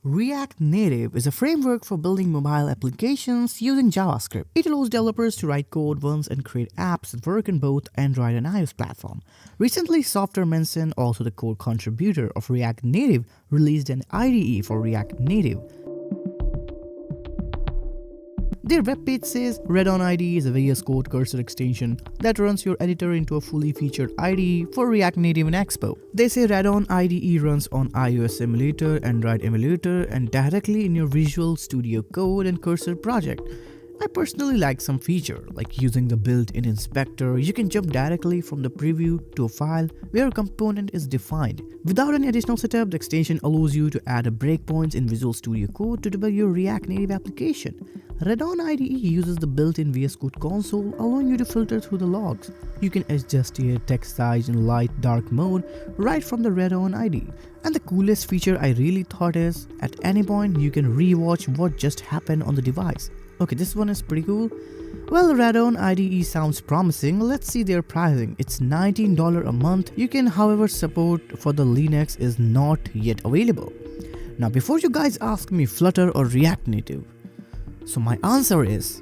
React Native is a framework for building mobile applications using JavaScript. It allows developers to write code once and create apps that work on both Android and iOS platform. Recently, Software Mention, also the core contributor of React Native, released an IDE for React Native. Their webpage says Radon IDE is a VSCode Cursor extension that runs your editor into a fully featured IDE for React Native and Expo. They say Radon IDE runs on iOS emulator, Android emulator, and directly in your Visual Studio Code and Cursor project. I personally like some feature, like using the built-in inspector. You can jump directly from the preview to a file where a component is defined. Without any additional setup, the extension allows you to add a breakpoints in Visual Studio Code to debug your React Native application. Radon IDE uses the built-in VS Code console, allowing you to filter through the logs. You can adjust your text size in light-dark mode right from the Radon IDE. And the coolest feature I really thought is, at any point you can rewatch what just happened on the device. Okay, this one is pretty cool. Well, Radon IDE sounds promising. Let's see their pricing. It's $19 a month. You can, however, support for the Linux is not yet available. Now, before you guys ask me Flutter or React Native, so my answer is